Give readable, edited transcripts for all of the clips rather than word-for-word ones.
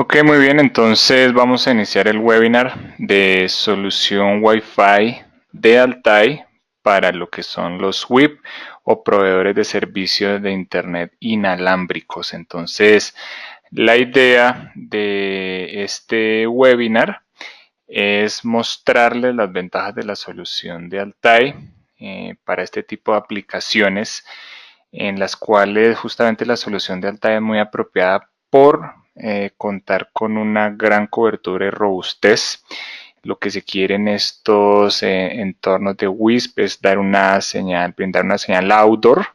Ok, muy bien, entonces vamos a iniciar el webinar de solución Wi-Fi de Altai para lo que son los WIP o proveedores de servicios de Internet inalámbricos. Entonces, la idea de este webinar es mostrarles las ventajas de la solución de Altai para este tipo de aplicaciones en las cuales justamente la solución de Altai es muy apropiada por contar con una gran cobertura y robustez. Lo que se quiere en estos entornos de WISP es dar una señal, brindar una señal outdoor,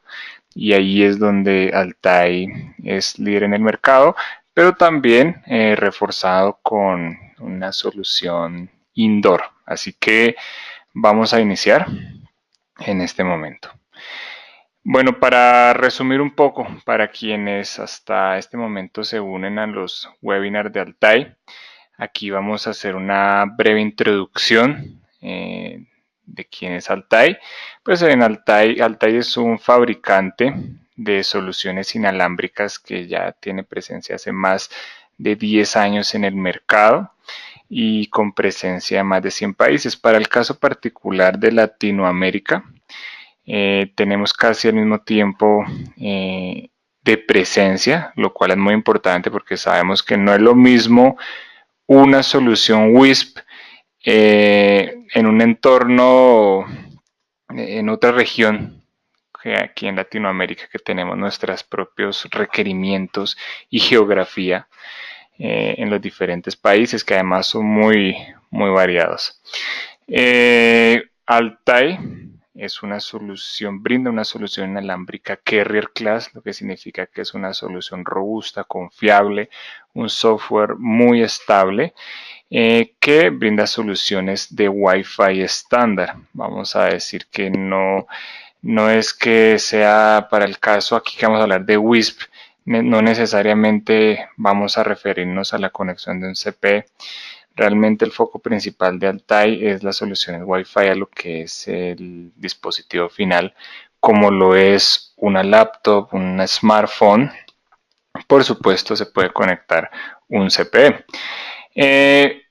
y ahí es donde Altai es líder en el mercado, pero también reforzado con una solución indoor. Así que vamos a iniciar en este momento. Bueno, para resumir un poco, para quienes hasta este momento se unen a los webinars de Altai, aquí vamos a hacer una breve introducción de quién es Altai. Pues en Altai es un fabricante de soluciones inalámbricas que ya tiene presencia hace más de 10 años en el mercado y con presencia en más de 100 países. Para el caso particular de Latinoamérica, tenemos casi al mismo tiempo de presencia, lo cual es muy importante porque sabemos que no es lo mismo una solución WISP en un entorno, en otra región, que aquí en Latinoamérica, que tenemos nuestros propios requerimientos y geografía en los diferentes países, que además son muy variados. Altai es una solución, brinda una solución inalámbrica Carrier Class, lo que significa que es una solución robusta, confiable, un software muy estable que brinda soluciones de Wi-Fi estándar. Vamos a decir que no es que sea para el caso aquí que vamos a hablar de WISP, no necesariamente vamos a referirnos a la conexión de un CPE. Realmente el foco principal de Altai es las soluciones Wi-Fi a lo que es el dispositivo final, como lo es una laptop, un smartphone. Por supuesto, se puede conectar un CPE.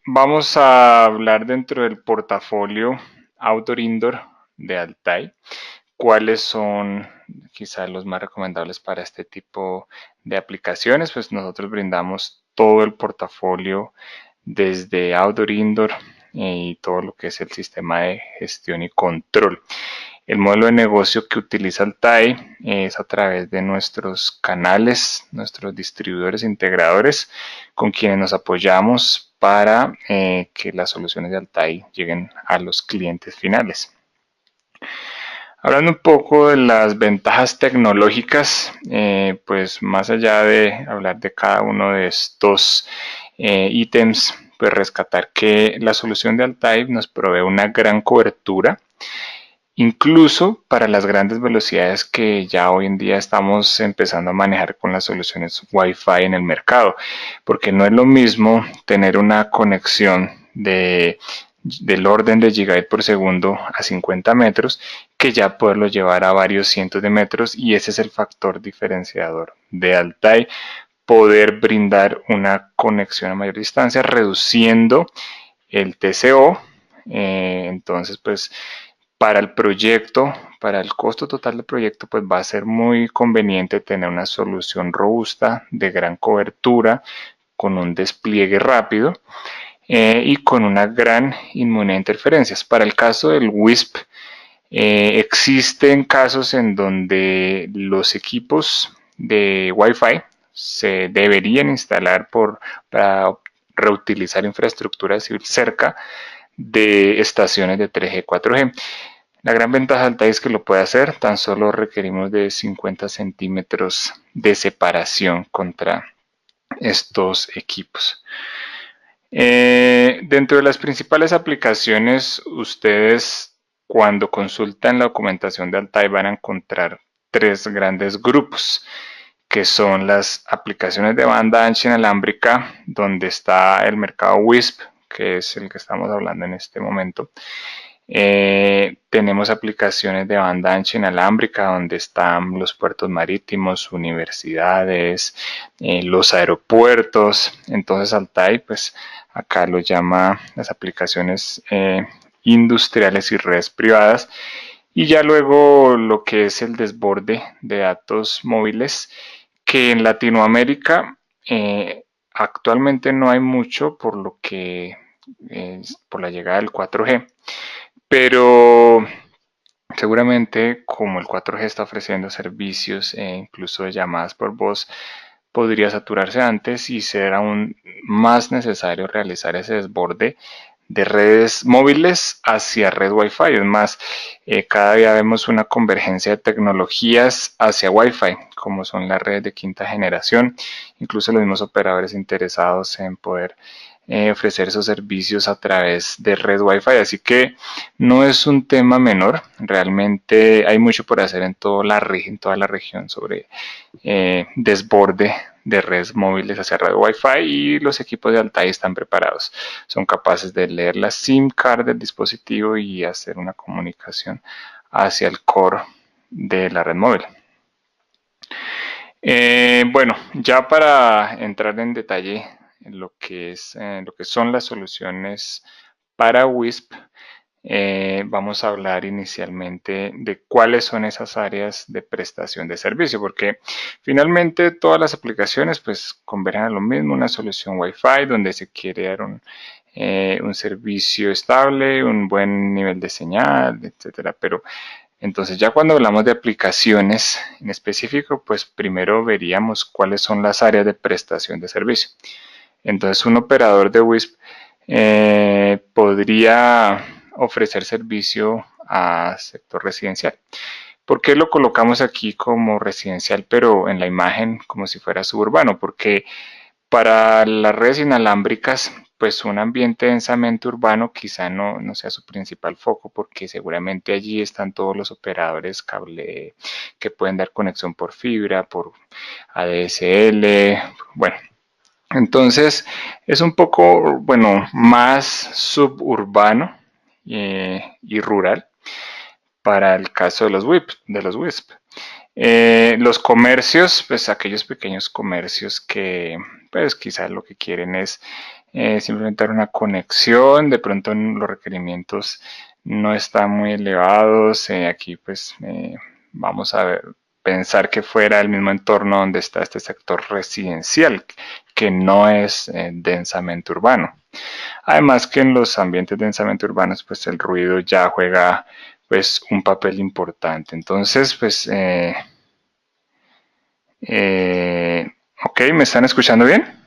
Vamos a hablar dentro del portafolio Outdoor-Indoor de Altai. ¿Cuáles son quizás los más recomendables para este tipo de aplicaciones? Pues nosotros brindamos todo el portafolio desde Outdoor, Indoor y todo lo que es el sistema de gestión y control. El modelo de negocio que utiliza Altai es a través de nuestros canales, nuestros distribuidores e integradores con quienes nos apoyamos para que las soluciones de Altai lleguen a los clientes finales. Hablando un poco de las ventajas tecnológicas, pues más allá de hablar de cada uno de estos ítems, pues rescatar que la solución de Altai nos provee una gran cobertura, incluso para las grandes velocidades que ya hoy en día estamos empezando a manejar con las soluciones Wi-Fi en el mercado, porque no es lo mismo tener una conexión del orden de gigabyte por segundo a 50 metros que ya poderlo llevar a varios cientos de metros, y ese es el factor diferenciador de Altai, poder brindar una conexión a mayor distancia reduciendo el TCO. Entonces pues para el proyecto, para el costo total del proyecto, pues va a ser muy conveniente tener una solución robusta, de gran cobertura, con un despliegue rápido y con una gran inmunidad a interferencias. Para el caso del WISP, existen casos en donde los equipos de Wi-Fi se deberían instalar para reutilizar infraestructura civil cerca de estaciones de 3G, 4G. La gran ventaja de Altai es que lo puede hacer, tan solo requerimos de 50 centímetros de separación contra estos equipos. Dentro de las principales aplicaciones, ustedes cuando consultan la documentación de Altai van a encontrar tres grandes grupos, que son las aplicaciones de banda ancha inalámbrica, donde está el mercado WISP, que es el que estamos hablando en este momento. Tenemos aplicaciones de banda ancha inalámbrica donde están los puertos marítimos, universidades, los aeropuertos. Entonces Altai, pues acá lo llama las aplicaciones industriales y redes privadas. Y ya luego lo que es el desborde de datos móviles, que en Latinoamérica actualmente no hay mucho por lo que por la llegada del 4G, pero seguramente como el 4G está ofreciendo servicios incluso de llamadas por voz, podría saturarse antes y ser aún más necesario realizar ese desborde de redes móviles hacia red Wi-Fi. Es más, cada día vemos una convergencia de tecnologías hacia Wi-Fi, como son las redes de quinta generación, incluso los mismos operadores interesados en poder ofrecer esos servicios a través de red Wi-Fi. Así que no es un tema menor, realmente hay mucho por hacer en toda la región sobre desborde de redes móviles hacia red Wi-Fi, y los equipos de Altai están preparados. Son capaces de leer la SIM card del dispositivo y hacer una comunicación hacia el core de la red móvil. Bueno, ya para entrar en detalle en lo que son las soluciones para WISP, vamos a hablar inicialmente de cuáles son esas áreas de prestación de servicio, porque finalmente todas las aplicaciones pues convergen a lo mismo, una solución Wi-Fi donde se quiere dar un servicio estable, un buen nivel de señal, etcétera. Pero entonces ya cuando hablamos de aplicaciones en específico, pues primero veríamos cuáles son las áreas de prestación de servicio. Entonces un operador de WISP podría ofrecer servicio a sector residencial. ¿Por qué lo colocamos aquí como residencial, pero en la imagen como si fuera suburbano? Porque para las redes inalámbricas, pues un ambiente densamente urbano quizá no sea su principal foco, porque seguramente allí están todos los operadores cable que pueden dar conexión por fibra, por ADSL, bueno. Entonces es un poco, bueno, más suburbano y rural para el caso de los WISP. Los comercios, pues aquellos pequeños comercios que pues quizás lo que quieren es simplemente dar una conexión, de pronto los requerimientos no están muy elevados, aquí pues vamos a pensar que fuera el mismo entorno donde está este sector residencial, que no es densamente urbano. Además que en los ambientes densamente urbanos pues el ruido ya juega pues un papel importante. Entonces pues ok, ¿me están escuchando bien?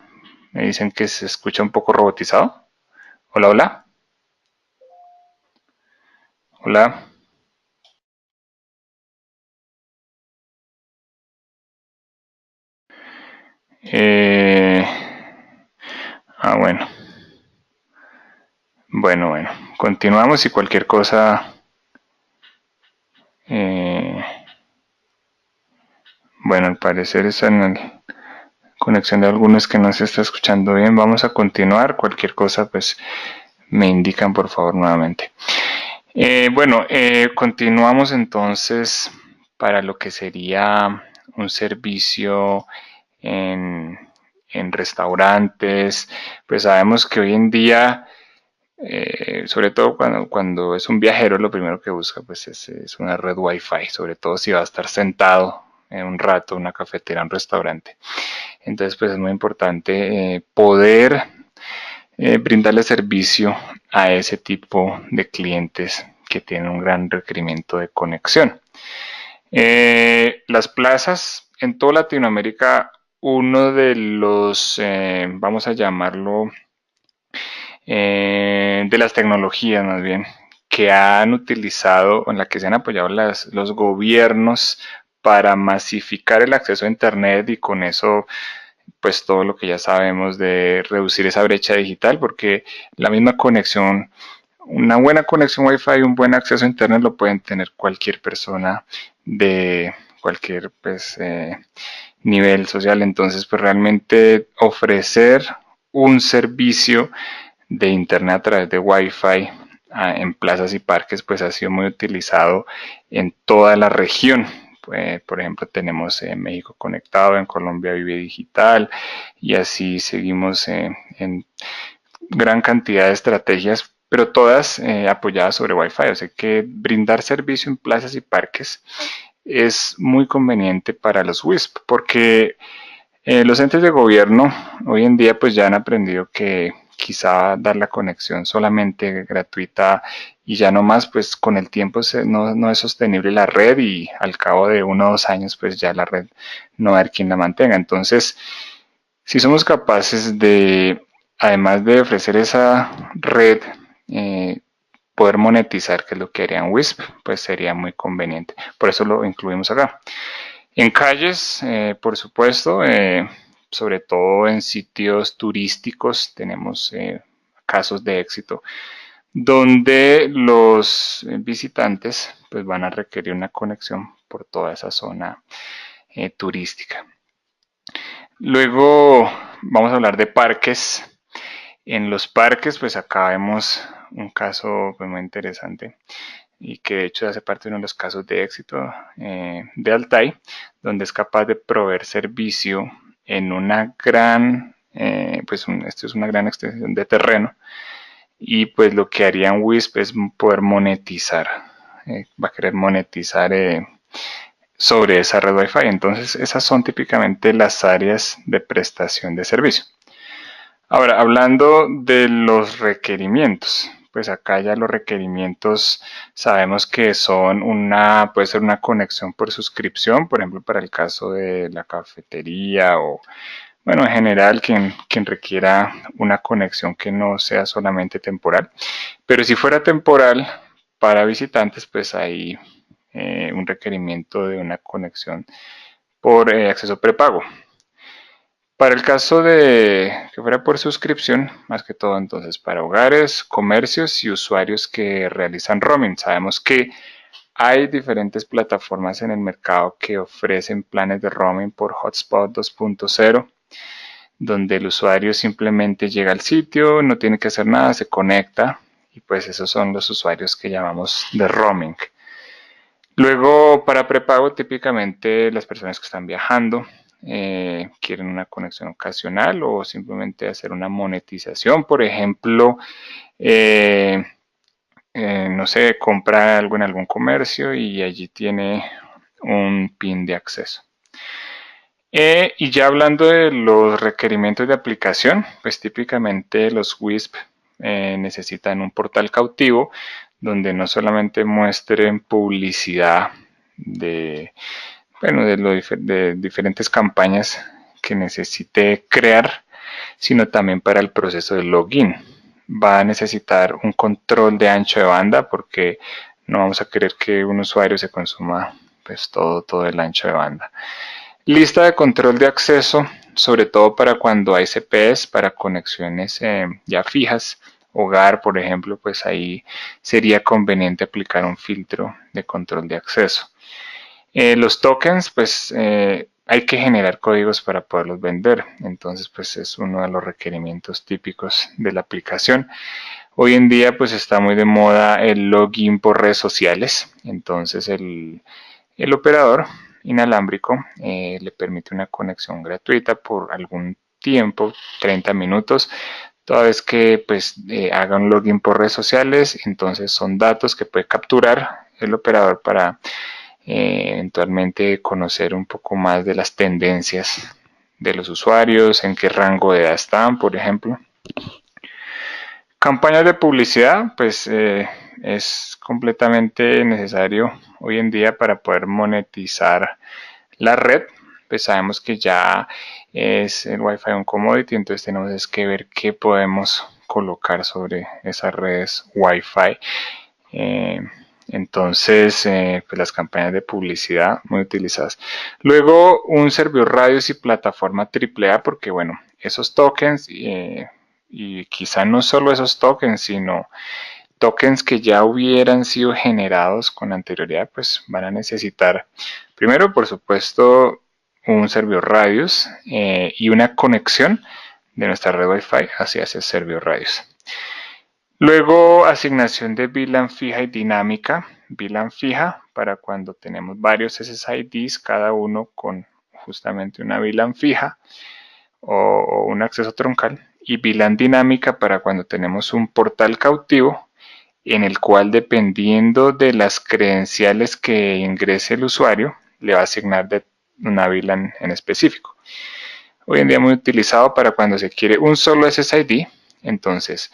Me dicen que se escucha un poco robotizado. Hola, hola. Hola. Eh, bueno. Bueno. Continuamos y cualquier cosa. Eh, bueno, al parecer es en la conexión de algunos que no se está escuchando bien. Vamos a continuar. Cualquier cosa, pues me indican por favor nuevamente. Continuamos entonces para lo que sería un servicio en, en restaurantes. Pues sabemos que hoy en día, sobre todo cuando es un viajero, lo primero que busca pues es una red Wi-Fi, sobre todo si va a estar sentado en un rato en una cafetera, un restaurante. Entonces pues es muy importante poder brindarle servicio a ese tipo de clientes que tienen un gran requerimiento de conexión. Las plazas en toda Latinoamérica, uno de los, vamos a llamarlo, de las tecnologías más bien, que han utilizado, o en la que se han apoyado los gobiernos para masificar el acceso a Internet, y con eso pues todo lo que ya sabemos de reducir esa brecha digital, porque la misma conexión, una buena conexión Wi-Fi y un buen acceso a Internet lo pueden tener cualquier persona de cualquier pues, nivel social. Entonces, pues realmente ofrecer un servicio de Internet a través de Wi-Fi en plazas y parques pues ha sido muy utilizado en toda la región. Por ejemplo, tenemos México Conectado, en Colombia Vive Digital, y así seguimos en gran cantidad de estrategias, pero todas apoyadas sobre Wi-Fi. O sea que brindar servicio en plazas y parques es muy conveniente para los WISP, porque los entes de gobierno hoy en día pues ya han aprendido que quizá dar la conexión solamente gratuita y ya no más, pues con el tiempo no es sostenible la red, y al cabo de 1 o 2 años pues ya la red no va a haber quien la mantenga. Entonces, si somos capaces de, además de ofrecer esa red, eh, poder monetizar, que es lo que harían WISP, pues sería muy conveniente. Por eso lo incluimos acá. En calles, por supuesto, sobre todo en sitios turísticos, tenemos casos de éxito donde los visitantes pues, van a requerir una conexión por toda esa zona turística. Luego vamos a hablar de parques. En los parques, pues acá vemos un caso pues, muy interesante, y que de hecho hace parte de uno de los casos de éxito de Altai, donde es capaz de proveer servicio en una gran, esto es una gran extensión de terreno, y pues lo que harían WISP es poder monetizar, va a querer monetizar sobre esa red Wi-Fi. Entonces esas son típicamente las áreas de prestación de servicio. Ahora, hablando de los requerimientos, pues acá ya los requerimientos sabemos que son puede ser una conexión por suscripción, por ejemplo, para el caso de la cafetería, o, bueno, en general, quien requiera una conexión que no sea solamente temporal. Pero si fuera temporal para visitantes, pues hay un requerimiento de una conexión por acceso prepago. Para el caso de que fuera por suscripción, más que todo entonces para hogares, comercios y usuarios que realizan roaming. Sabemos que hay diferentes plataformas en el mercado que ofrecen planes de roaming por Hotspot 2.0, donde el usuario simplemente llega al sitio, no tiene que hacer nada, se conecta, y pues esos son los usuarios que llamamos de roaming. Luego, para prepago, típicamente las personas que están viajando quieren una conexión ocasional o simplemente hacer una monetización. Por ejemplo, no sé, compra algo en algún comercio y allí tiene un PIN de acceso. Y ya hablando de los requerimientos de aplicación, pues típicamente los WISP necesitan un portal cautivo donde no solamente muestren publicidad de, bueno, de diferentes campañas que necesite crear, sino también para el proceso de login. Va a necesitar un control de ancho de banda, porque no vamos a querer que un usuario se consuma pues todo el ancho de banda. Lista de control de acceso, sobre todo para cuando hay CPEs para conexiones ya fijas. Hogar, por ejemplo, pues ahí sería conveniente aplicar un filtro de control de acceso. Los tokens, pues hay que generar códigos para poderlos vender. Entonces, pues es uno de los requerimientos típicos de la aplicación. Hoy en día, pues está muy de moda el login por redes sociales. Entonces, el operador inalámbrico le permite una conexión gratuita por algún tiempo, 30 minutos, toda vez que pues haga un login por redes sociales. Entonces son datos que puede capturar el operador para eventualmente conocer un poco más de las tendencias de los usuarios, en qué rango de edad están, por ejemplo. Campañas de publicidad, pues es completamente necesario hoy en día para poder monetizar la red. Pues sabemos que ya es el Wi-Fi un commodity, entonces tenemos que ver qué podemos colocar sobre esas redes Wi-Fi. Entonces, pues las campañas de publicidad muy utilizadas. Luego, un servidor radios y plataforma AAA, porque bueno, esos tokens, y quizá no solo esos tokens, sino tokens que ya hubieran sido generados con anterioridad, pues van a necesitar, primero, por supuesto, un servidor radios y una conexión de nuestra red Wi-Fi hacia ese servidor radios. Luego, asignación de VLAN fija y dinámica. VLAN fija para cuando tenemos varios SSIDs, cada uno con justamente una VLAN fija o un acceso troncal. Y VLAN dinámica para cuando tenemos un portal cautivo en el cual, dependiendo de las credenciales que ingrese el usuario, le va a asignar de una VLAN en específico. Hoy en día muy utilizado para cuando se quiere un solo SSID. Entonces,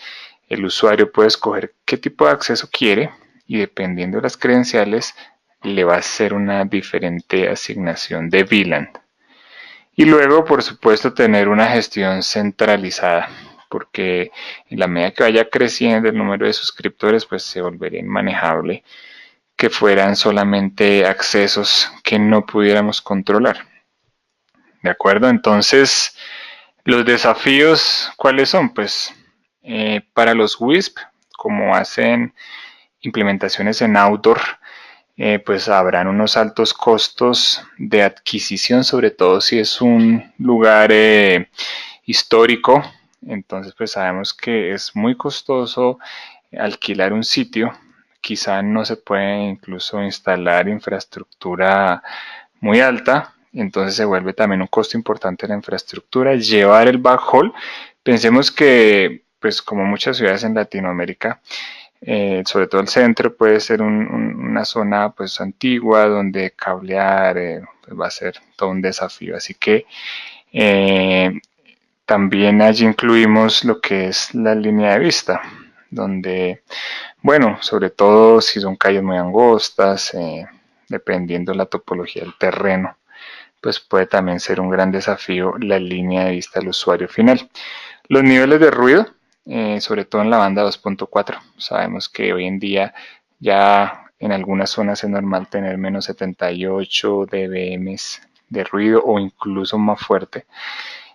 el usuario puede escoger qué tipo de acceso quiere y, dependiendo de las credenciales, le va a hacer una diferente asignación de VLAN. Y luego, por supuesto, tener una gestión centralizada, porque en la medida que vaya creciendo el número de suscriptores, pues se volvería inmanejable que fueran solamente accesos que no pudiéramos controlar. ¿De acuerdo? Entonces, los desafíos, ¿cuáles son? Pues para los WISP, como hacen implementaciones en outdoor, pues habrán unos altos costos de adquisición, sobre todo si es un lugar histórico. Entonces, pues sabemos que es muy costoso alquilar un sitio. Quizá no se puede incluso instalar infraestructura muy alta, entonces se vuelve también un costo importante la infraestructura. Llevar el backhaul, pensemos que, pues como muchas ciudades en Latinoamérica, sobre todo el centro, puede ser una zona pues antigua donde cablear pues, va a ser todo un desafío. Así que eh, también allí incluimos lo que es la línea de vista, donde, bueno, sobre todo si son calles muy angostas, dependiendo la topología del terreno, pues puede también ser un gran desafío la línea de vista del usuario final. Los niveles de ruido, sobre todo en la banda 2.4, sabemos que hoy en día ya en algunas zonas es normal tener menos 78 dBm de ruido o incluso más fuerte.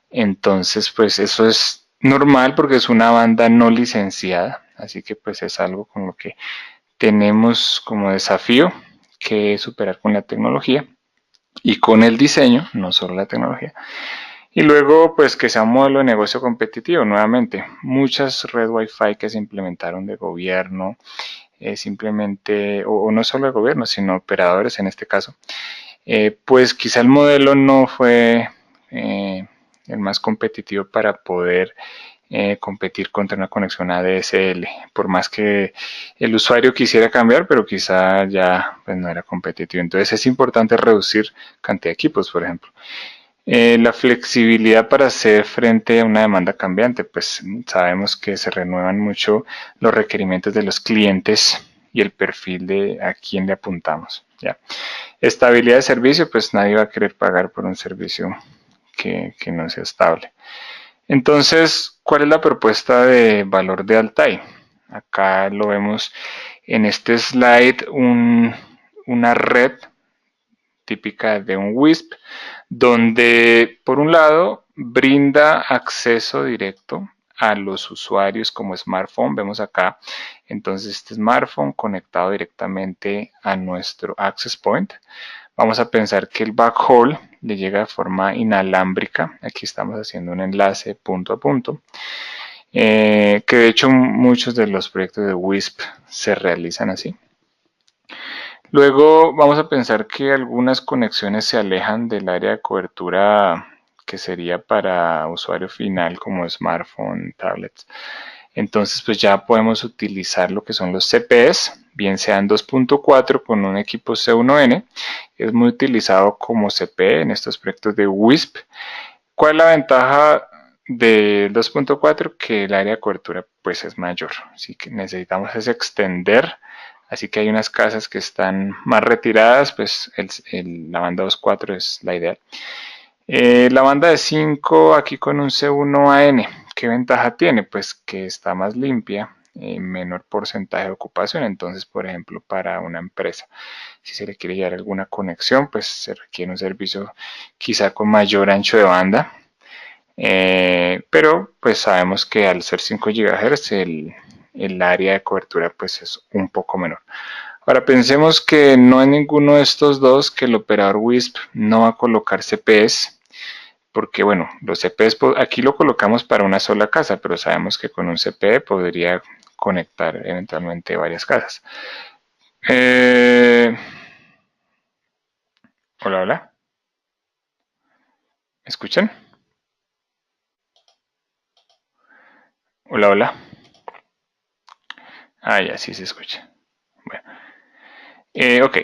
Entonces, pues eso es normal porque es una banda no licenciada, así que pues es algo con lo que tenemos como desafío que superar con la tecnología y con el diseño, no solo la tecnología. Y luego, pues que sea un modelo de negocio competitivo. Nuevamente, muchas red Wi-Fi que se implementaron de gobierno, simplemente, o no solo de gobierno, sino operadores en este caso, pues quizá el modelo no fue el más competitivo para poder competir contra una conexión ADSL, por más que el usuario quisiera cambiar, pero quizá ya pues, no era competitivo. Entonces es importante reducir cantidad de equipos, por ejemplo. La flexibilidad para hacer frente a una demanda cambiante, pues sabemos que se renuevan mucho los requerimientos de los clientes y el perfil de a quién le apuntamos. ¿Ya? Estabilidad de servicio, pues nadie va a querer pagar por un servicio que no sea estable. Entonces, ¿cuál es la propuesta de valor de Altai? Acá lo vemos en este slide, una red típica de un WISP, donde por un lado brinda acceso directo a los usuarios como smartphone. Vemos acá entonces este smartphone conectado directamente a nuestro access point. Vamos a pensar que el backhaul le llega de forma inalámbrica. Aquí estamos haciendo un enlace punto a punto. Que de hecho muchos de los proyectos de WISP se realizan así. Luego vamos a pensar que algunas conexiones se alejan del área de cobertura que sería para usuario final como smartphone, tablets. Entonces pues ya podemos utilizar lo que son los CPEs, bien sean 2.4 con un equipo C1N. Es muy utilizado como CPE en estos proyectos de WISP. ¿Cuál es la ventaja del 2.4? Que el área de cobertura pues es mayor. Así que necesitamos es extender. Así que hay unas casas que están más retiradas, pues la banda 2.4 es la ideal. La banda de 5 aquí con un C1AN, ¿qué ventaja tiene? Pues que está más limpia, menor porcentaje de ocupación. Entonces, por ejemplo, para una empresa, si se le quiere llevar alguna conexión, pues se requiere un servicio quizá con mayor ancho de banda. Pero pues sabemos que al ser 5 GHz el área de cobertura pues es un poco menor. Ahora pensemos que no hay ninguno de estos dos, que el operador WISP no va a colocar CPEs, porque bueno, los CPEs aquí lo colocamos para una sola casa, pero sabemos que con un CPE podría conectar eventualmente varias casas. Hola, hola. ¿Me escuchan? Hola, hola. Ah, ya sí se escucha. Bueno. Ok,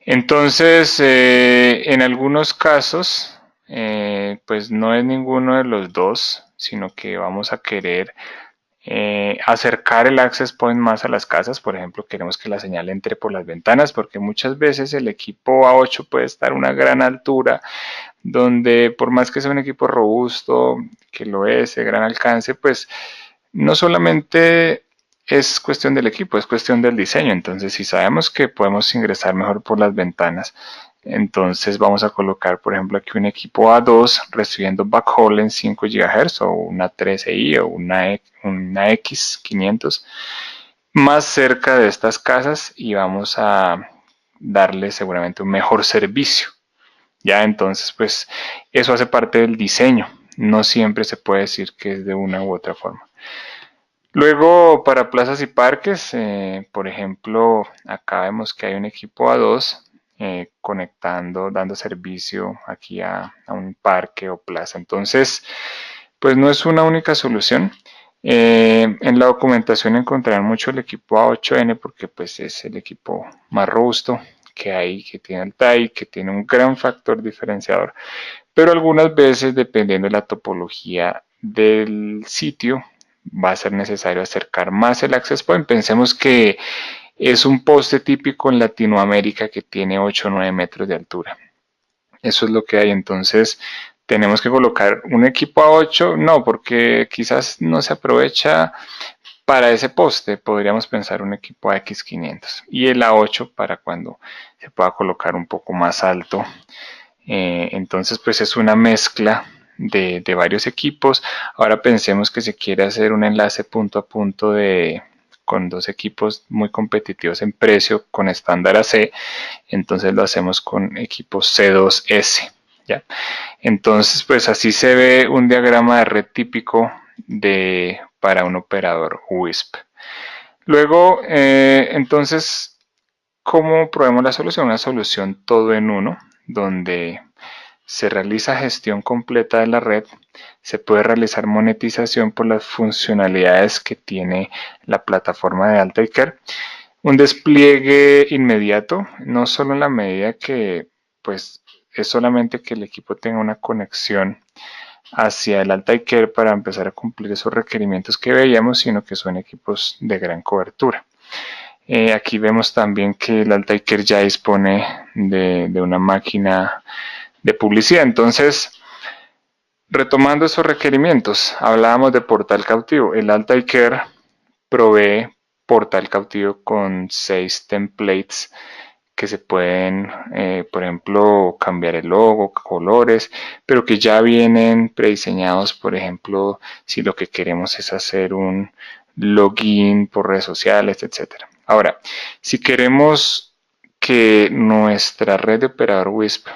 entonces en algunos casos pues no es ninguno de los dos, sino que vamos a querer acercar el access point más a las casas. Por ejemplo, queremos que la señal entre por las ventanas, porque muchas veces el equipo A8 puede estar a una gran altura, donde por más que sea un equipo robusto, que lo es, de gran alcance, pues no solamente es cuestión del equipo, es cuestión del diseño. Entonces, si sabemos que podemos ingresar mejor por las ventanas, entonces vamos a colocar, por ejemplo, aquí un equipo A2 recibiendo backhaul en 5 GHz o una 13i o una X500 más cerca de estas casas, y vamos a darle seguramente un mejor servicio. Ya, entonces, pues eso hace parte del diseño. No siempre se puede decir que es de una u otra forma. Luego, para plazas y parques, por ejemplo, acá vemos que hay un equipo A2 conectando, dando servicio aquí a un parque o plaza. Entonces, pues no es una única solución. En la documentación encontrarán mucho el equipo A8N, porque pues es el equipo más robusto que hay, que tiene el TAI, que tiene un gran factor diferenciador. Pero algunas veces, dependiendo de la topología del sitio, va a ser necesario acercar más el access point. Pensemos que es un poste típico en Latinoamérica que tiene 8 o 9 metros de altura. Eso es lo que hay. Entonces, tenemos que colocar un equipo a 8, no, porque quizás no se aprovecha para ese poste. Podríamos pensar un equipo a X500 y el A8 para cuando se pueda colocar un poco más alto. Entonces, pues es una mezcla de varios equipos. Ahora pensemos que se quiere hacer un enlace punto a punto con dos equipos muy competitivos en precio con estándar AC. Entonces lo hacemos con equipos C2S. ¿ya? Entonces, pues así se ve un diagrama de red típico para un operador WISP. Luego, entonces, ¿cómo probemos la solución? Una solución todo en uno, donde se realiza gestión completa de la red, se puede realizar monetización por las funcionalidades que tiene la plataforma de Altair, un despliegue inmediato, no solo en la medida que pues es solamente que el equipo tenga una conexión hacia el Altair para empezar a cumplir esos requerimientos que veíamos, sino que son equipos de gran cobertura. Aquí vemos también que el Altair ya dispone de una máquina de publicidad. Entonces, retomando esos requerimientos, hablábamos de portal cautivo. El Altair provee portal cautivo con 6 templates que se pueden, por ejemplo, cambiar el logo, colores, pero que ya vienen prediseñados. Por ejemplo, si lo que queremos es hacer un login por redes sociales, etcétera. Ahora, si queremos que nuestra red de operador WISP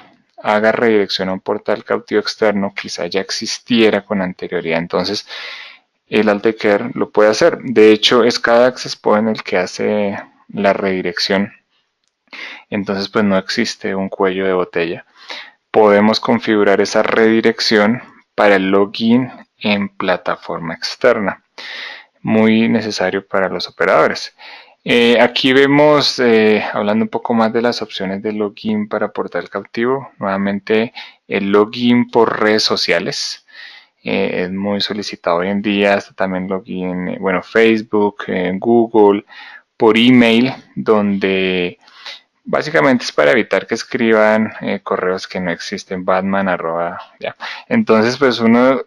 haga redirección a un portal cautivo externo, quizá ya existiera con anterioridad, entonces el Altair lo puede hacer. De hecho, es cada access point el que hace la redirección. Entonces, pues no existe un cuello de botella. Podemos configurar esa redirección para el login en plataforma externa. Muy necesario para los operadores. Aquí vemos, hablando un poco más de las opciones de login para portal cautivo, nuevamente el login por redes sociales. Es muy solicitado hoy en día. Está también login, bueno, Facebook, Google, por email, donde básicamente es para evitar que escriban correos que no existen, Batman, arroba, ya. Entonces, pues uno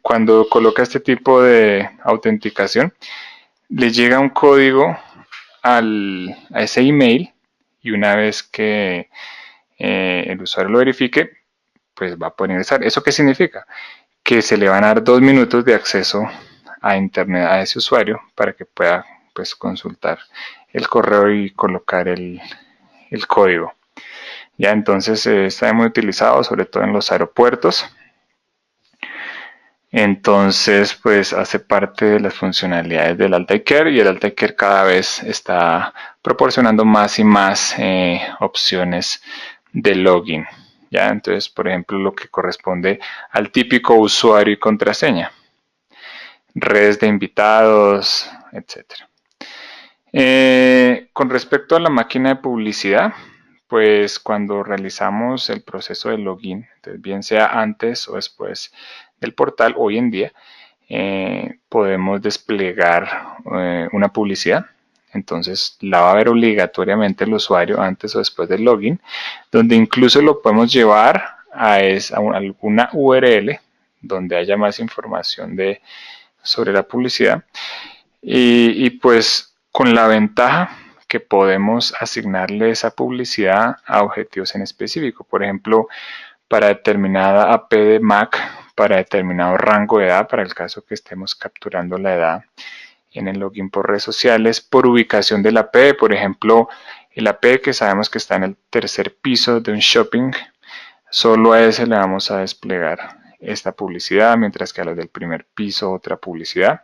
cuando coloca este tipo de autenticación, le llega un código a ese email, y una vez que el usuario lo verifique, pues va a poder ingresar. ¿Eso qué significa? Que se le van a dar 2 minutos de acceso a internet a ese usuario para que pueda pues consultar el correo y colocar el código. Ya, entonces está muy utilizado, sobre todo en los aeropuertos. Entonces, pues hace parte de las funcionalidades del Altair y el Altair cada vez está proporcionando más y más opciones de login. ¿Ya? Entonces, por ejemplo, lo que corresponde al típico usuario y contraseña, redes de invitados, etcétera. Con respecto a la máquina de publicidad, pues cuando realizamos el proceso de login, entonces bien sea antes o después del portal, hoy en día podemos desplegar una publicidad. Entonces la va a ver obligatoriamente el usuario antes o después del login, donde incluso lo podemos llevar a alguna URL donde haya más información sobre la publicidad y pues con la ventaja que podemos asignarle esa publicidad a objetivos en específico. Por ejemplo, para determinada AP de Mac, para determinado rango de edad, para el caso que estemos capturando la edad en el login por redes sociales, por ubicación del AP, por ejemplo, el AP que sabemos que está en el tercer piso de un shopping, solo a ese le vamos a desplegar esta publicidad, mientras que a los del primer piso otra publicidad.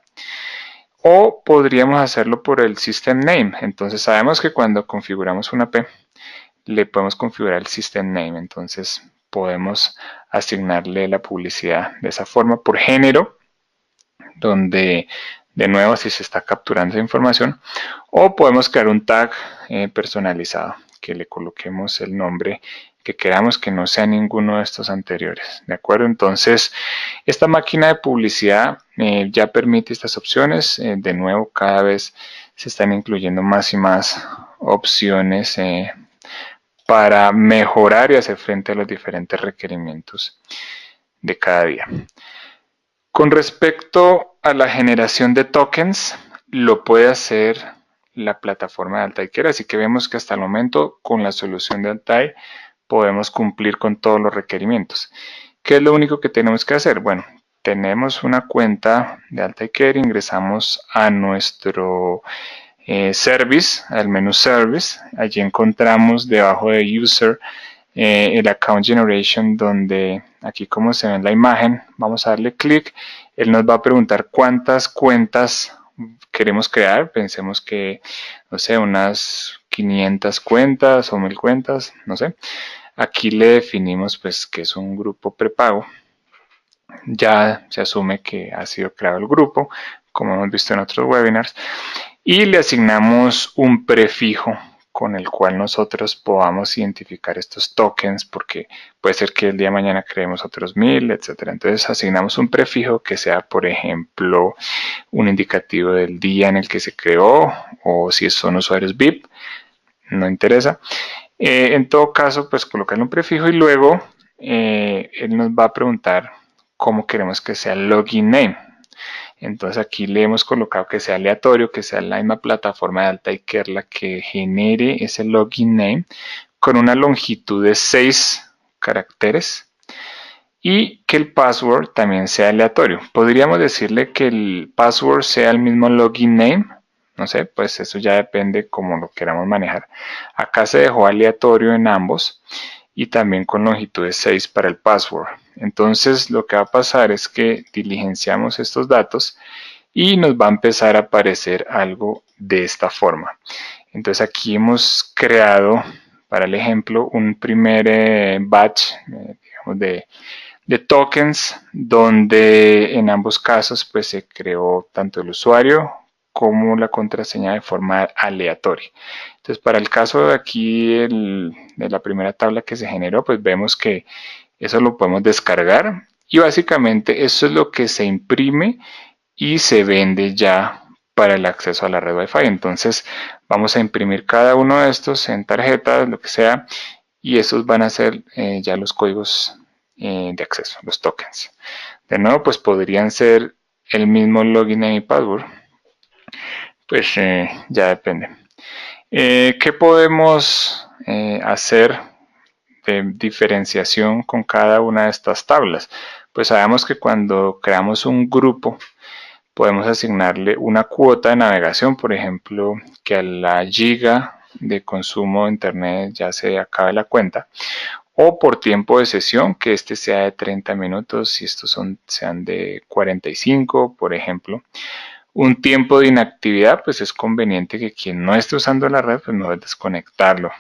O podríamos hacerlo por el System Name. Entonces sabemos que cuando configuramos una AP, le podemos configurar el System Name. Entonces podemos asignarle la publicidad de esa forma por género, donde de nuevo si se está capturando esa información, o podemos crear un tag personalizado que le coloquemos el nombre que queramos que no sea ninguno de estos anteriores, ¿de acuerdo? Entonces, esta máquina de publicidad ya permite estas opciones. De nuevo, cada vez se están incluyendo más y más opciones para mejorar y hacer frente a los diferentes requerimientos de cada día. Con respecto a la generación de tokens, lo puede hacer la plataforma de Altair, así que vemos que hasta el momento con la solución de Altair podemos cumplir con todos los requerimientos. ¿Qué es lo único que tenemos que hacer? Bueno, tenemos una cuenta de Altair, ingresamos a nuestro service, al menú service, allí encontramos debajo de user el account generation, donde aquí como se ve en la imagen, vamos a darle clic, él nos va a preguntar cuántas cuentas queremos crear, pensemos que, no sé, unas 500 cuentas o 1000 cuentas, no sé. Aquí le definimos pues que es un grupo prepago. Ya se asume que ha sido creado el grupo, como hemos visto en otros webinars, y le asignamos un prefijo con el cual nosotros podamos identificar estos tokens, porque puede ser que el día de mañana creemos otros 1000, etcétera. Entonces asignamos un prefijo que sea, por ejemplo, un indicativo del día en el que se creó, o si son usuarios VIP, no interesa. En todo caso, pues colocarle un prefijo y luego él nos va a preguntar cómo queremos que sea el login name. Entonces aquí le hemos colocado que sea aleatorio, que sea la misma plataforma de Altair la que genere ese login name con una longitud de 6 caracteres y que el password también sea aleatorio. Podríamos decirle que el password sea el mismo login name, no sé, pues eso ya depende como lo queramos manejar. Acá se dejó aleatorio en ambos y también con longitud de 6 para el password. Entonces lo que va a pasar es que diligenciamos estos datos y nos va a empezar a aparecer algo de esta forma. Entonces aquí hemos creado, para el ejemplo, un primer batch digamos de tokens, donde en ambos casos pues se creó tanto el usuario como la contraseña de forma aleatoria. Entonces para el caso de aquí de la primera tabla que se generó, pues vemos que eso lo podemos descargar y básicamente eso es lo que se imprime y se vende ya para el acceso a la red Wi-Fi. Entonces vamos a imprimir cada uno de estos en tarjetas, lo que sea, y esos van a ser ya los códigos de acceso, los tokens. De nuevo, pues podrían ser el mismo login y password, pues ya depende. ¿Qué podemos hacer de diferenciación con cada una de estas tablas? Pues sabemos que cuando creamos un grupo podemos asignarle una cuota de navegación, por ejemplo, que a la giga de consumo de internet ya se acabe la cuenta, o por tiempo de sesión, que este sea de 30 minutos y estos sean de 45, por ejemplo. Un tiempo de inactividad, pues es conveniente que quien no esté usando la red, pues no desconectarlo.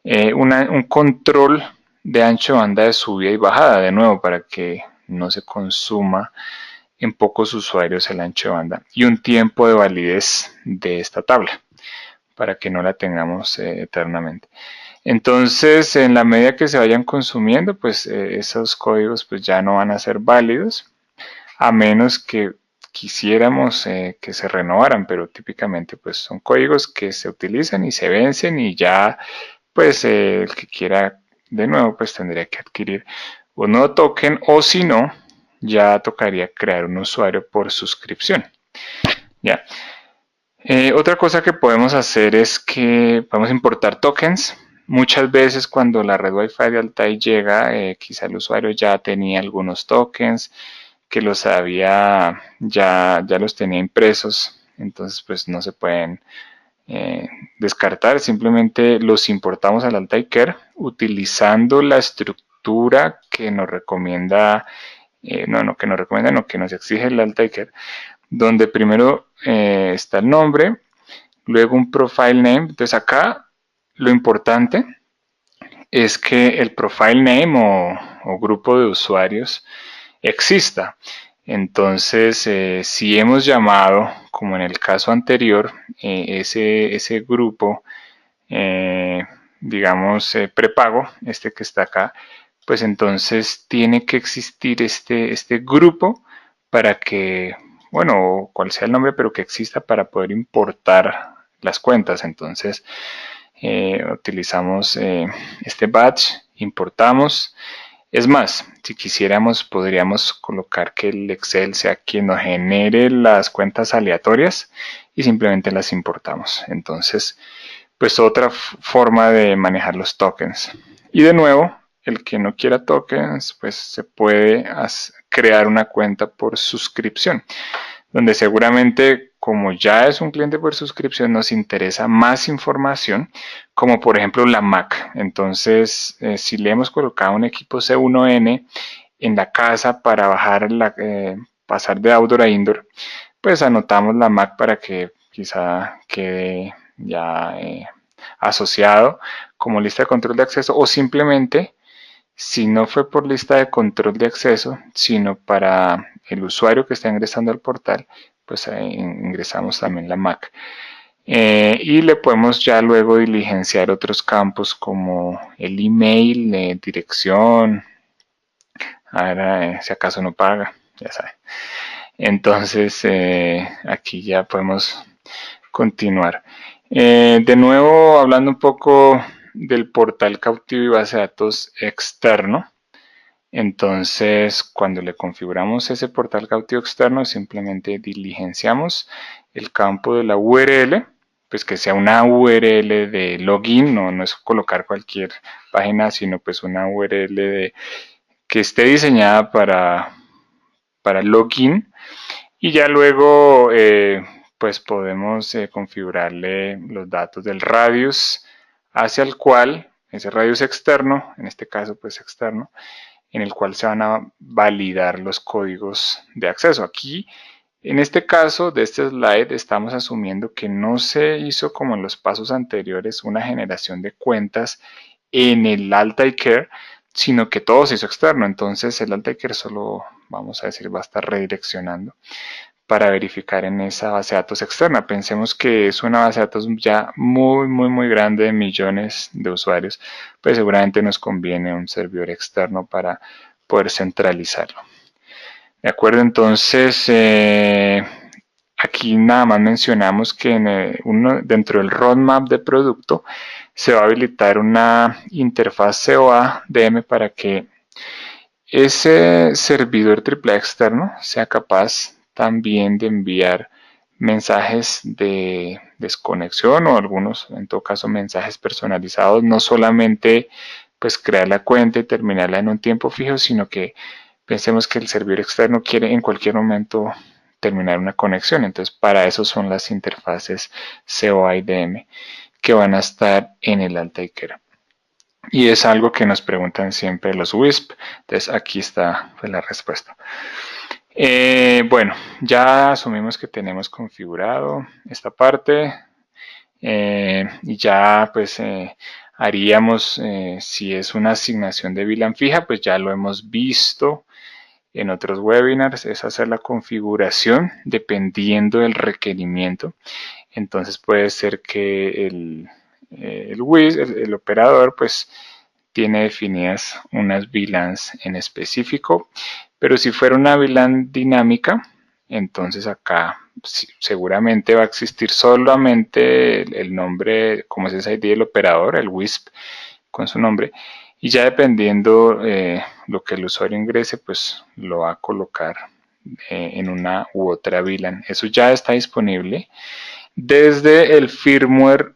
Un control de ancho de banda de subida y bajada, de nuevo, para que no se consuma en pocos usuarios el ancho de banda. Y un tiempo de validez de esta tabla, para que no la tengamos eternamente. Entonces, en la medida que se vayan consumiendo, pues esos códigos pues ya no van a ser válidos, a menos que quisiéramos que se renovaran, pero típicamente pues son códigos que se utilizan y se vencen y ya pues el que quiera de nuevo pues tendría que adquirir un nuevo token, o si no, ya tocaría crear un usuario por suscripción. Ya. Otra cosa que podemos hacer es que podemos importar tokens. Muchas veces cuando la red Wi-Fi de Altai llega, quizá el usuario ya tenía algunos tokens, que los había, ya los tenía impresos, entonces pues no se pueden descartar, simplemente los importamos al Altaicare utilizando la estructura que nos recomienda, que nos exige el Altaicare, donde primero está el nombre, luego un profile name. Entonces acá lo importante es que el profile name o grupo de usuarios exista. Entonces, si hemos llamado, como en el caso anterior, ese grupo, digamos, prepago, este que está acá, pues entonces tiene que existir este grupo para que, bueno, cual sea el nombre, pero que exista para poder importar las cuentas. Entonces, utilizamos este batch, importamos. Es más, si quisiéramos, podríamos colocar que el Excel sea quien nos genere las cuentas aleatorias y simplemente las importamos. Entonces, pues otra forma de manejar los tokens. Y de nuevo, el que no quiera tokens, pues se puede crear una cuenta por suscripción, donde seguramente, como ya es un cliente por suscripción, nos interesa más información, como por ejemplo la Mac. Entonces, si le hemos colocado un equipo C1N en la casa para pasar de outdoor a indoor, pues anotamos la Mac para que quizá quede ya asociado como lista de control de acceso, o simplemente, si no fue por lista de control de acceso, sino para el usuario que está ingresando al portal, pues ingresamos también la MAC. Y le podemos ya luego diligenciar otros campos como el email, dirección, ahora si acaso no paga, ya sabe. Entonces aquí ya podemos continuar. De nuevo, hablando un poco del portal cautivo y base de datos externo. Entonces, cuando le configuramos ese portal cautivo externo, simplemente diligenciamos el campo de la URL, pues que sea una URL de login, no es colocar cualquier página, sino pues una URL que esté diseñada para login. Y ya luego, pues podemos configurarle los datos del radius hacia el cual, ese radius externo, en este caso pues externo, en el cual se van a validar los códigos de acceso. Aquí, en este caso de este slide, estamos asumiendo que no se hizo como en los pasos anteriores una generación de cuentas en el Altaicare, sino que todo se hizo externo. Entonces el Altaicare solo, vamos a decir, va a estar redireccionando para verificar en esa base de datos externa. Pensemos que es una base de datos ya muy grande de millones de usuarios, pues seguramente nos conviene un servidor externo para poder centralizarlo. De acuerdo, entonces aquí nada más mencionamos que dentro del roadmap de producto se va a habilitar una interfaz COA-DM para que ese servidor AAA externo sea capaz también de enviar mensajes de desconexión o algunos, en todo caso, mensajes personalizados, no solamente pues crear la cuenta y terminarla en un tiempo fijo, sino que pensemos que el servidor externo quiere en cualquier momento terminar una conexión. Entonces, para eso son las interfaces COA y DM que van a estar en el Altaicare. y es algo que nos preguntan siempre los WISP. Entonces aquí está pues, la respuesta. Bueno, ya asumimos que tenemos configurado esta parte y ya pues haríamos, si es una asignación de VLAN fija, pues ya lo hemos visto en otros webinars, es hacer la configuración dependiendo del requerimiento. Entonces puede ser que el WIS, el operador, pues tiene definidas unas VLANs en específico, pero si fuera una VLAN dinámica, entonces acá seguramente va a existir solamente el nombre, como es ese ID del operador, el WISP con su nombre, y ya dependiendo lo que el usuario ingrese, pues lo va a colocar en una u otra VLAN. Eso ya está disponible desde el firmware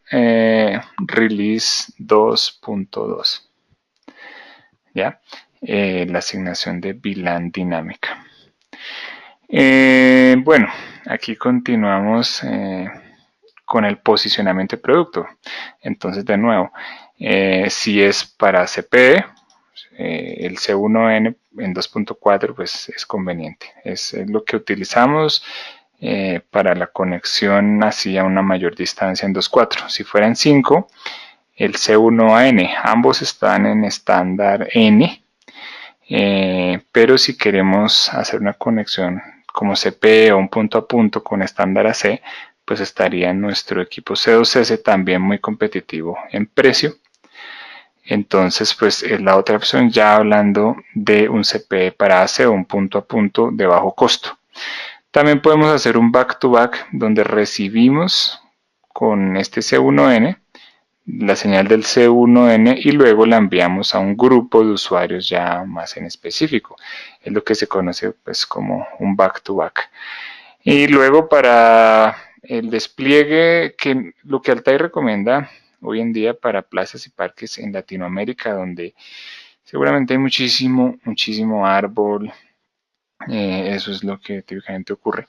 release 2.2. ¿Ya? La asignación de VLAN dinámica. Bueno, aquí continuamos con el posicionamiento de producto. Entonces, de nuevo, si es para CPE, el C1N en 2.4 pues es conveniente. Es lo que utilizamos para la conexión hacia una mayor distancia en 2.4. Si fuera en 5, el C1AN, ambos están en estándar N, pero si queremos hacer una conexión como CPE o un punto a punto con estándar AC, pues estaría nuestro equipo C2S también muy competitivo en precio. Entonces, pues es la otra opción ya hablando de un CPE para AC o un punto a punto de bajo costo. También podemos hacer un back-to-back donde recibimos con este C1N la señal del C1N y luego la enviamos a un grupo de usuarios ya más en específico. Es lo que se conoce pues como un back-to-back. Y luego para el despliegue, que lo que Altai recomienda hoy en día para plazas y parques en Latinoamérica, donde seguramente hay muchísimo árbol, eso es lo que típicamente ocurre.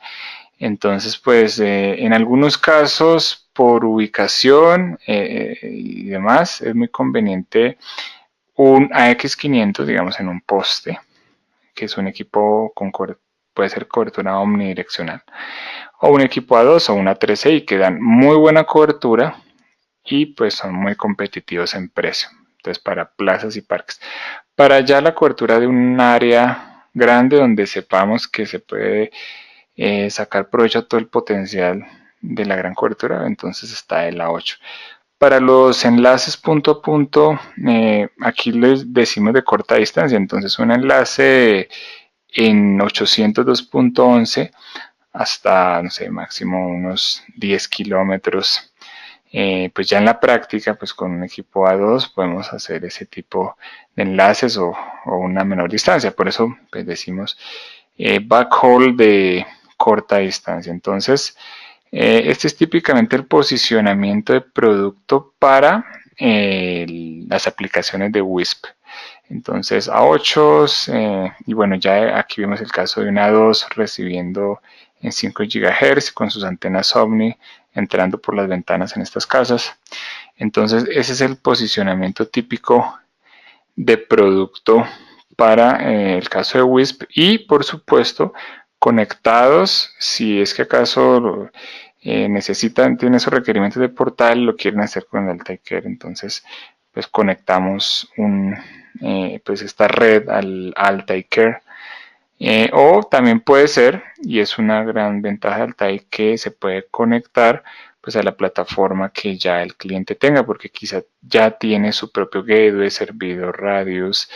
Entonces, pues en algunos casos, por ubicación y demás, es muy conveniente un AX500, digamos, en un poste, que es un equipo con puede ser cobertura omnidireccional, o un equipo A2 o una 3i que dan muy buena cobertura y pues son muy competitivos en precio. Entonces, para plazas y parques. Para ya la cobertura de un área grande donde sepamos que se puede sacar provecho a todo el potencial de la gran cobertura, entonces está el A8. Para los enlaces punto a punto, aquí les decimos de corta distancia, entonces un enlace en 802.11 hasta, no sé, máximo unos 10 kilómetros. Pues ya en la práctica, pues con un equipo A2 podemos hacer ese tipo de enlaces o una menor distancia. Por eso pues decimos backhaul de corta distancia. Entonces, este es típicamente el posicionamiento de producto para las aplicaciones de WISP. Entonces, A8 y bueno, ya aquí vemos el caso de una A2 recibiendo en 5 GHz con sus antenas Omni entrando por las ventanas en estas casas. Entonces, ese es el posicionamiento típico de producto para el caso de WISP y por supuesto conectados si es que acaso necesitan, tienen esos requerimientos de portal, lo quieren hacer con el Altair. Entonces pues conectamos pues esta red al Altair. O también puede ser, y es una gran ventaja de Altair, que se puede conectar pues a la plataforma que ya el cliente tenga, porque quizá ya tiene su propio gateway, servidor Radius,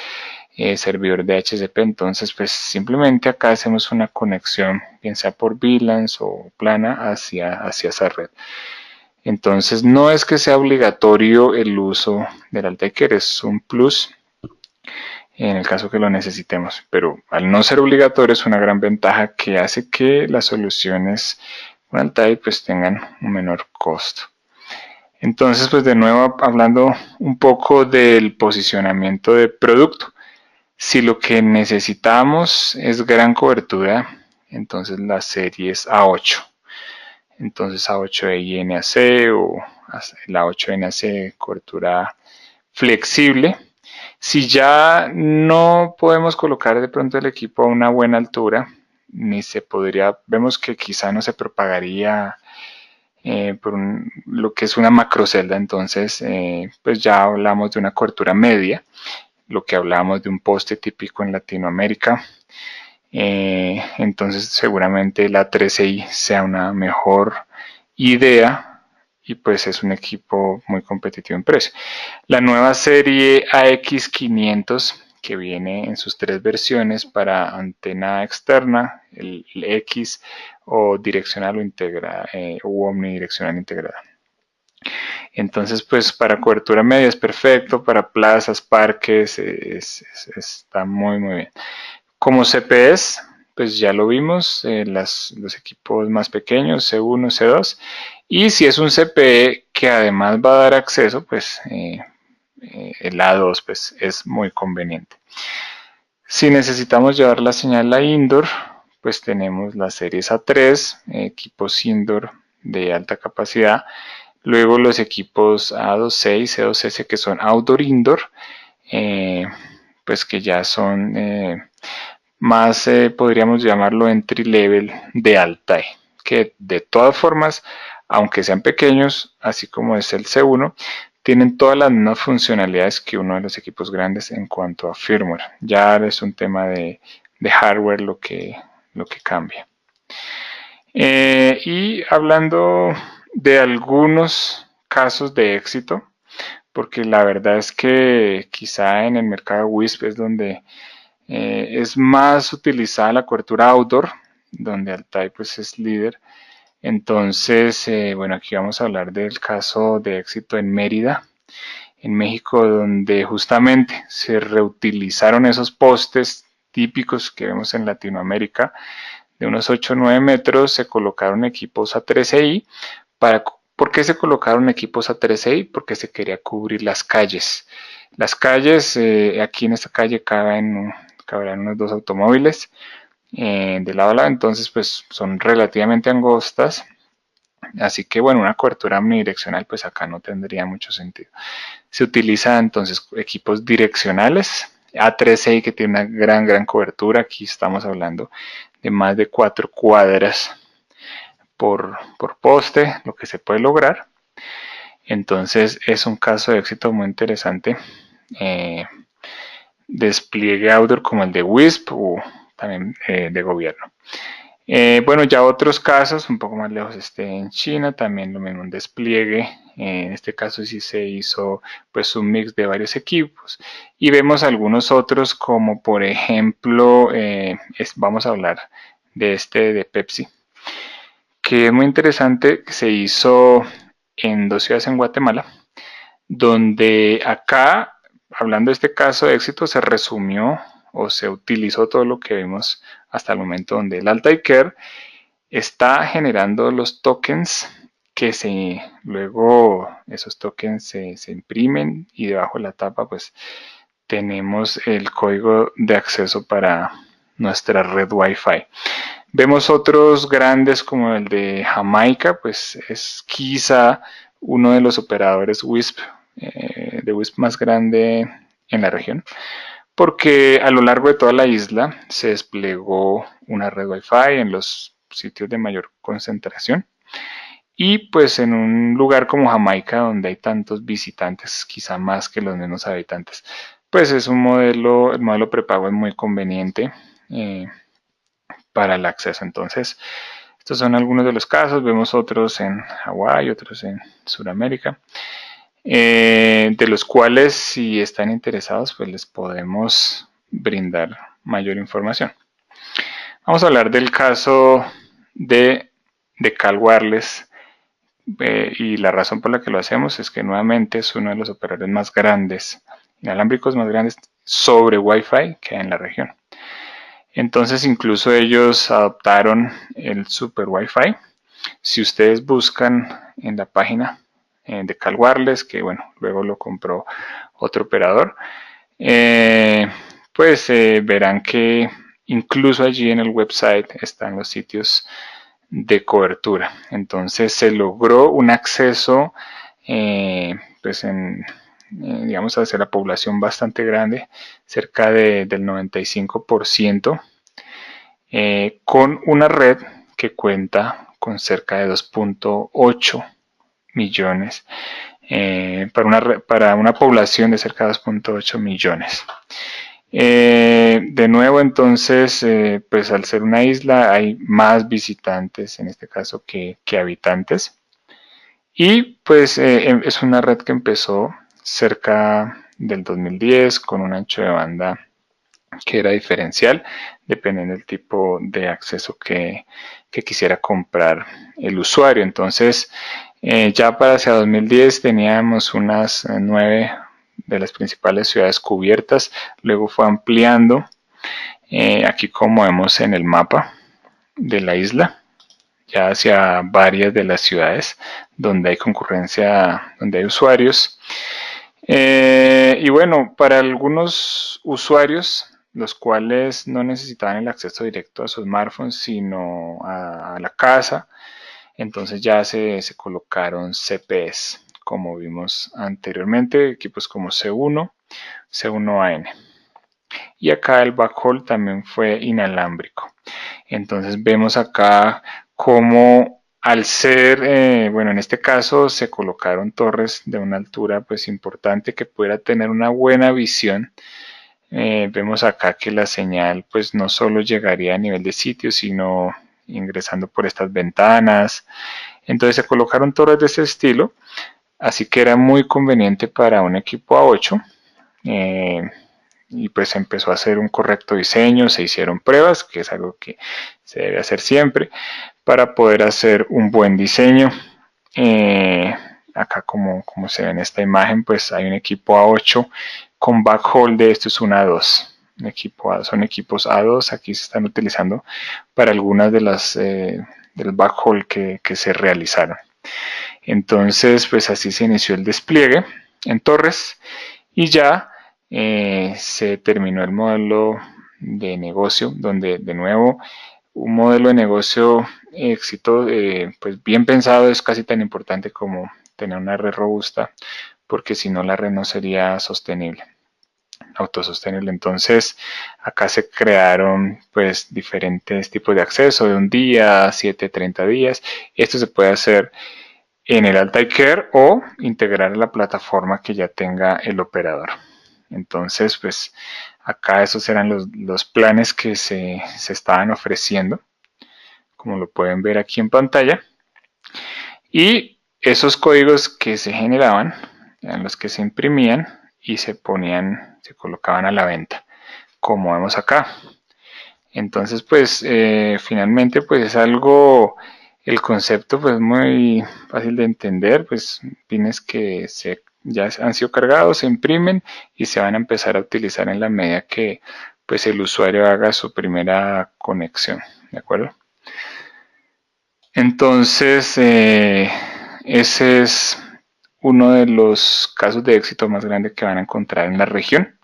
servidor de HCP. Entonces pues simplemente acá hacemos una conexión, bien sea por VLANs o plana, hacia esa red. Entonces no es que sea obligatorio el uso del Altair, es un plus en el caso que lo necesitemos, pero al no ser obligatorio es una gran ventaja que hace que las soluciones con Altair pues tengan un menor costo. Entonces pues de nuevo hablando un poco del posicionamiento de producto. Si lo que necesitamos es gran cobertura, entonces la serie es A8. Entonces A8 NAC o la 8 NAC cobertura flexible. Si ya no podemos colocar de pronto el equipo a una buena altura, ni se podría, vemos que quizá no se propagaría lo que es una macrocelda, entonces pues ya hablamos de una cobertura media, lo que hablamos de un poste típico en Latinoamérica. Entonces seguramente la 13i sea una mejor idea y pues es un equipo muy competitivo en precio. La nueva serie AX500 que viene en sus 3 versiones para antena externa, el X o direccional o integrada u omnidireccional integrada. Entonces, pues para cobertura media es perfecto, para plazas, parques, está muy bien. Como CPS, pues ya lo vimos, los equipos más pequeños, C1, C2, y si es un CPE que además va a dar acceso, pues el A2 pues, es muy conveniente. Si necesitamos llevar la señal a indoor, pues tenemos las series A3, equipos indoor de alta capacidad, luego los equipos A2C y C2S que son outdoor-indoor, pues que ya son más, podríamos llamarlo entry level de Altair, que de todas formas, aunque sean pequeños, así como es el C1, tienen todas las mismas funcionalidades que uno de los equipos grandes en cuanto a firmware. Ya es un tema de hardware lo que cambia. Y hablando de algunos casos de éxito, porque la verdad es que quizá en el mercado WISP es donde es más utilizada la cobertura outdoor, donde Altair pues es líder. Entonces, bueno, aquí vamos a hablar del caso de éxito en Mérida, en México, donde justamente se reutilizaron esos postes típicos que vemos en Latinoamérica, de unos 8 o 9 metros, se colocaron equipos A13i. ¿Por qué se colocaron equipos A13i? Porque se quería cubrir las calles. Las calles, aquí en esta calle cabrán unos 2 automóviles de lado a lado, entonces pues son relativamente angostas. Así que bueno, una cobertura omnidireccional pues acá no tendría mucho sentido. Se utilizan entonces equipos direccionales, A13i que tiene una gran cobertura, aquí estamos hablando de más de 4 cuadras por poste, lo que se puede lograr. Entonces es un caso de éxito muy interesante. Despliegue outdoor como el de WISP o también de gobierno. Bueno, ya otros casos, un poco más lejos, en China, también lo mismo, un despliegue. En este caso sí se hizo pues un mix de varios equipos. Y vemos algunos otros como por ejemplo, vamos a hablar de Pepsi, que es muy interesante, que se hizo en 2 ciudades en Guatemala, donde acá, hablando de este caso de éxito, se resumió o se utilizó todo lo que vimos hasta el momento, donde el Altair Care está generando los tokens que luego esos tokens se imprimen y debajo de la tapa pues tenemos el código de acceso para nuestra red Wi-Fi. Vemos otros grandes como el de Jamaica, pues es quizá uno de los operadores WISP, de WISP más grande en la región, porque a lo largo de toda la isla se desplegó una red Wi-Fi en los sitios de mayor concentración. Y pues en un lugar como Jamaica, donde hay tantos visitantes, quizá más que los mismos habitantes, pues es el modelo prepago es muy conveniente para el acceso. Entonces, estos son algunos de los casos. Vemos otros en Hawái, otros en Sudamérica, de los cuales si están interesados, pues les podemos brindar mayor información. Vamos a hablar del caso de Cal Wireless. Y la razón por la que lo hacemos es que nuevamente es uno de los operadores más grandes, inalámbricos más grandes sobre Wi-Fi que hay en la región. Entonces incluso ellos adoptaron el Super Wi-Fi. Si ustedes buscan en la página de Cal Wireless, que bueno, luego lo compró otro operador, pues verán que incluso allí en el website están los sitios de cobertura. Entonces se logró un acceso pues en digamos, hacia la población bastante grande, cerca del 95%, con una red que cuenta con cerca de 2.8 millones, para una población de cerca de 2.8 millones. De nuevo, entonces, pues al ser una isla hay más visitantes, en este caso, que habitantes. Y pues es una red que empezó cerca del 2010 con un ancho de banda que era diferencial, dependiendo del tipo de acceso que quisiera comprar el usuario. Entonces, ya para hacia 2010 teníamos unas 9 de las principales ciudades cubiertas, luego fue ampliando, aquí como vemos en el mapa de la isla, ya hacia varias de las ciudades donde hay concurrencia, donde hay usuarios. Y bueno, para algunos usuarios, los cuales no necesitaban el acceso directo a su smartphone, sino a la casa, entonces ya se colocaron CPEs, como vimos anteriormente, equipos como C1, C1AN. Y acá el backhaul también fue inalámbrico. Entonces vemos acá cómo al ser, bueno, en este caso se colocaron torres de una altura pues importante que pudiera tener una buena visión. Vemos acá que la señal pues no solo llegaría a nivel de sitio, sino ingresando por estas ventanas. Entonces se colocaron torres de este estilo, así que era muy conveniente para un equipo A8. Y pues empezó a hacer un correcto diseño, se hicieron pruebas, que es algo que se debe hacer siempre, para poder hacer un buen diseño. Acá como se ve en esta imagen, pues hay un equipo A8 con backhaul de esto es un A2. Son equipos A2, aquí se están utilizando para algunas de las del backhaul que se realizaron. Entonces, pues así se inició el despliegue en torres y ya se terminó el modelo de negocio, donde de nuevo un modelo de negocio éxito, pues bien pensado es casi tan importante como tener una red robusta, porque si no la red no sería sostenible, autosostenible. Entonces acá se crearon pues diferentes tipos de acceso de un día, 7, 30 días. Esto se puede hacer en el Altair o integrar a la plataforma que ya tenga el operador. Entonces, pues acá esos eran los planes que se estaban ofreciendo, como lo pueden ver aquí en pantalla. Y esos códigos que se generaban eran los que se imprimían y se ponían, se colocaban a la venta, como vemos acá. Entonces, pues finalmente, pues es algo, el concepto pues muy fácil de entender, pues pines que ya han sido cargados, se imprimen y se van a empezar a utilizar en la medida que pues el usuario haga su primera conexión, ¿de acuerdo? Entonces, ese es uno de los casos de éxito más grandes que van a encontrar en la región,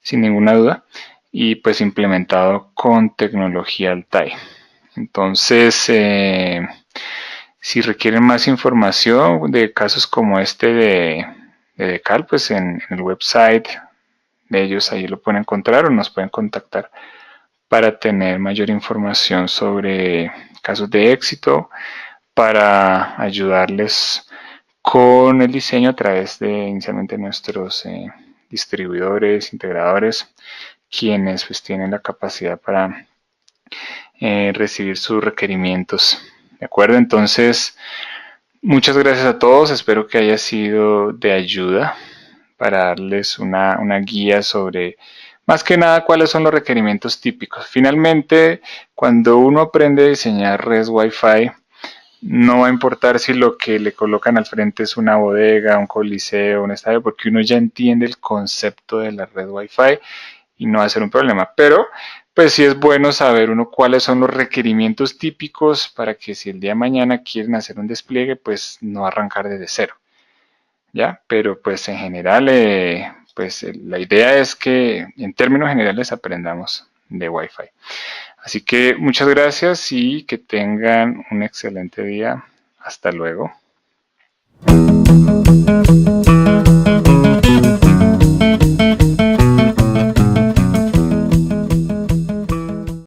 sin ninguna duda, y pues implementado con tecnología Altair. Entonces, si requieren más información de casos como este de Decal, pues en el website de ellos ahí lo pueden encontrar o nos pueden contactar para tener mayor información sobre casos de éxito, para ayudarles con el diseño a través de inicialmente nuestros distribuidores, integradores, quienes pues tienen la capacidad para recibir sus requerimientos. ¿De acuerdo? Entonces, muchas gracias a todos. Espero que haya sido de ayuda para darles una guía sobre, más que nada, cuáles son los requerimientos típicos. Finalmente, cuando uno aprende a diseñar redes Wi-Fi, no va a importar si lo que le colocan al frente es una bodega, un coliseo, un estadio, porque uno ya entiende el concepto de la red Wi-Fi y no va a ser un problema. Pero pues sí es bueno saber uno cuáles son los requerimientos típicos para que si el día de mañana quieren hacer un despliegue, pues no arrancar desde cero. ¿Ya? Pero pues en general, pues la idea es que en términos generales aprendamos de Wi-Fi. Así que muchas gracias y que tengan un excelente día. Hasta luego.